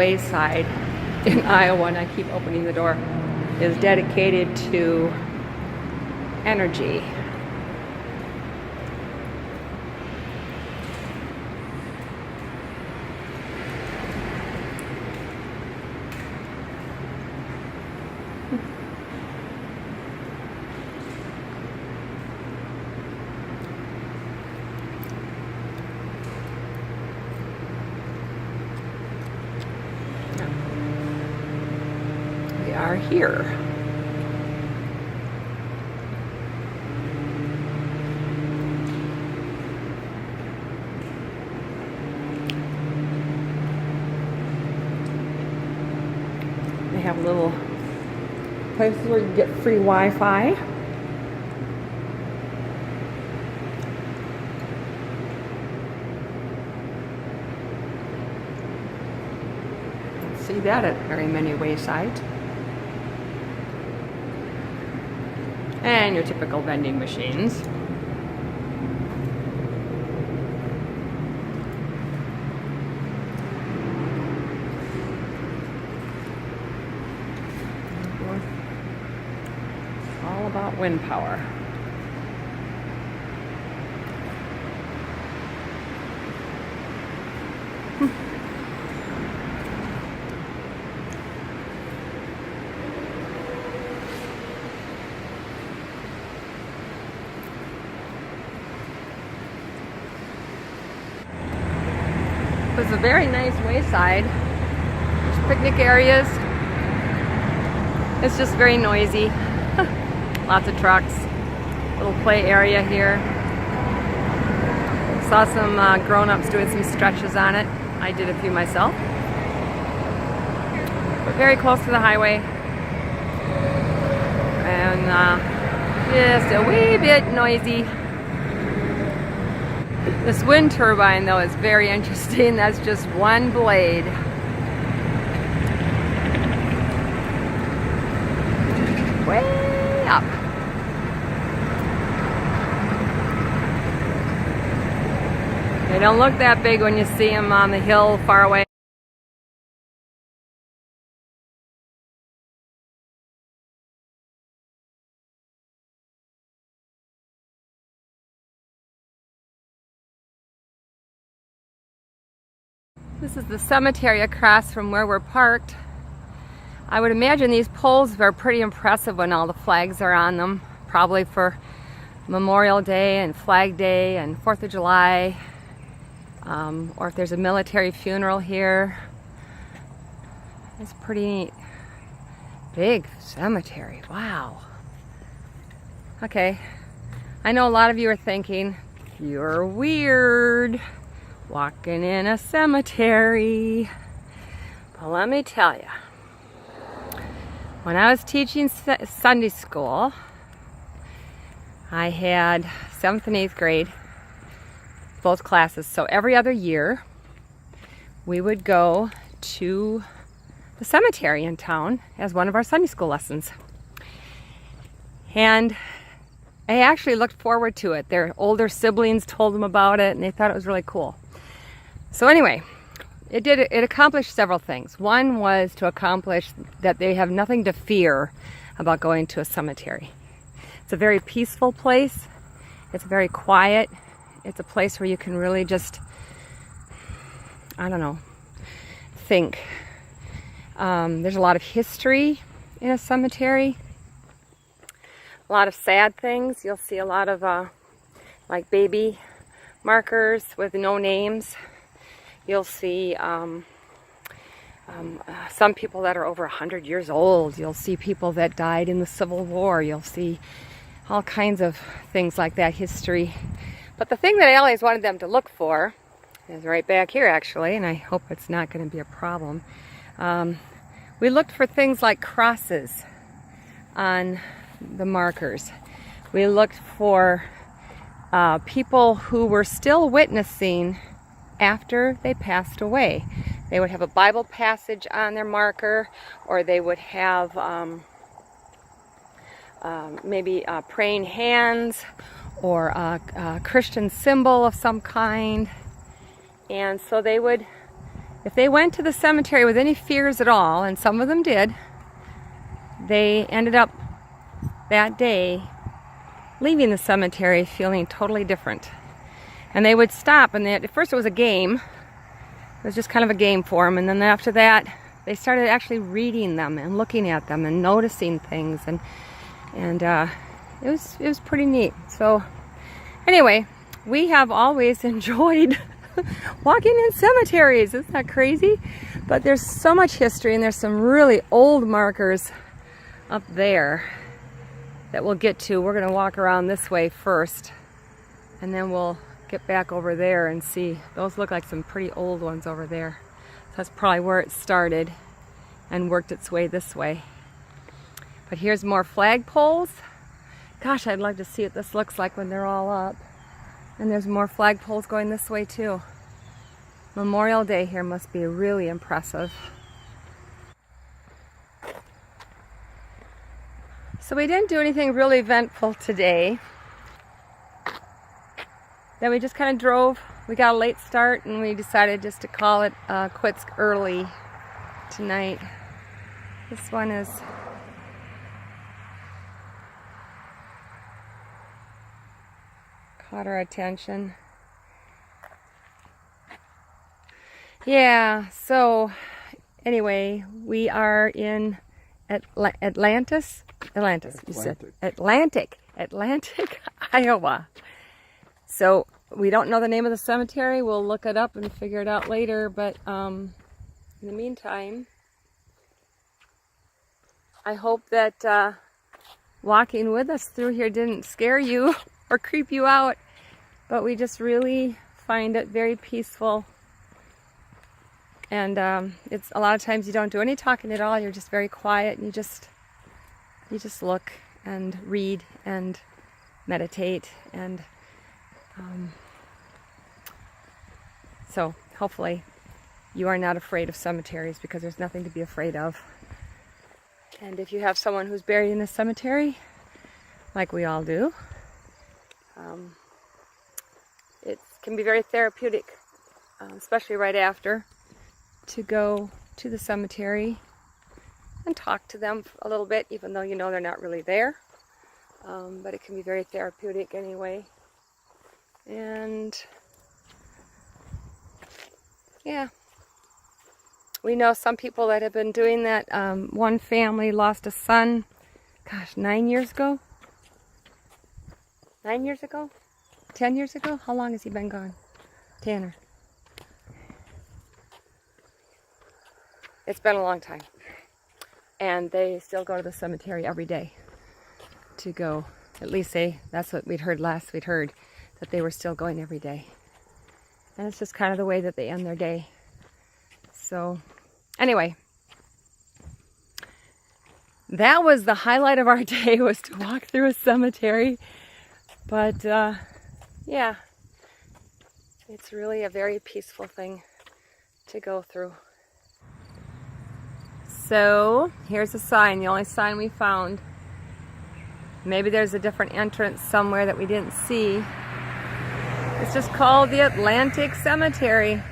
wayside in Iowa, and I keep opening the door, is dedicated to energy. We are here. They have little places where you can get free Wi-Fi. Don't see that at very many waysides. And your typical vending machines. All about wind power. It was a very nice wayside. There's picnic areas. It's just very noisy. Lots of trucks. Little play area here. Saw some grown-ups doing some stretches on it. I did a few myself. We're very close to the highway. And just a wee bit noisy. This wind turbine, though, is very interesting. That's just one blade. Way up. They don't look that big when you see them on the hill far away. This is the cemetery across from where we're parked. I would imagine these poles are pretty impressive when all the flags are on them. Probably for Memorial Day and Flag Day and 4th of July. Or if there's a military funeral here. It's pretty neat. Big cemetery, wow. Okay, I know a lot of you are thinking, you're weird. Walking in a cemetery. But let me tell you, when I was teaching Sunday school, I had 7th and 8th grade, both classes. So every other year, we would go to the cemetery in town as one of our Sunday school lessons. And I actually looked forward to it. Their older siblings told them about it, and they thought it was really cool. So anyway, it accomplished several things. One was to accomplish that they have nothing to fear about going to a cemetery. It's a very peaceful place. It's very quiet. It's a place where you can really just, I don't know, think. There's a lot of history in a cemetery. A lot of sad things. You'll see a lot of like baby markers with no names. You'll see some people that are over 100 years old. You'll see people that died in the Civil War. You'll see all kinds of things like that, history. But the thing that I always wanted them to look for is right back here, actually, and I hope it's not going to be a problem. We looked for things like crosses on the markers. We looked for people who were still witnessing after they passed away. They would have a Bible passage on their marker, or they would have maybe praying hands, or a Christian symbol of some kind. And so they would if they went to the cemetery with any fears at all, and some of them did, they ended up that day leaving the cemetery feeling totally different. And they would stop, and at first it was a game. It was just kind of a game for them, and then after that they started actually reading them and looking at them and noticing things, and it was pretty neat. So anyway, we have always enjoyed walking in cemeteries. Isn't that crazy? But there's so much history, and there's some really old markers up there that we'll get to. We're going to walk around this way first, and then we'll get back over there and see. Those look like some pretty old ones over there. So that's probably where it started and worked its way this way. But here's more flagpoles. Gosh, I'd love to see what this looks like when they're all up. And there's more flagpoles going this way too. Memorial Day here must be really impressive. So we didn't do anything really eventful today. Then we just kind of drove. We got a late start, and we decided just to call it quits early tonight. This one is caught our attention. Yeah, so anyway, we are in Atlantic, Iowa. So we don't know the name of the cemetery. We'll look it up and figure it out later. But in the meantime, I hope that walking with us through here didn't scare you or creep you out. But we just really find it very peaceful. And it's a lot of times you don't do any talking at all. You're just very quiet, and you just look and read and meditate, and so hopefully you are not afraid of cemeteries, because there's nothing to be afraid of. And if you have someone who's buried in a cemetery, like we all do, it can be very therapeutic, especially right after, to go to the cemetery and talk to them a little bit, even though you know they're not really there. But it can be very therapeutic anyway. And yeah, we know some people that have been doing that. One family lost a son, gosh, 9 years ago? 9 years ago? 10 years ago? How long has he been gone? Tanner. It's been a long time. And they still go to the cemetery every day to go. At least that's what we'd heard last. We'd heard that they were still going every day. And it's just kind of the way that they end their day. So anyway, that was the highlight of our day, was to walk through a cemetery. But yeah, it's really a very peaceful thing to go through. So here's a sign, the only sign we found. Maybe there's a different entrance somewhere that we didn't see. It's just called the Atlantic Cemetery.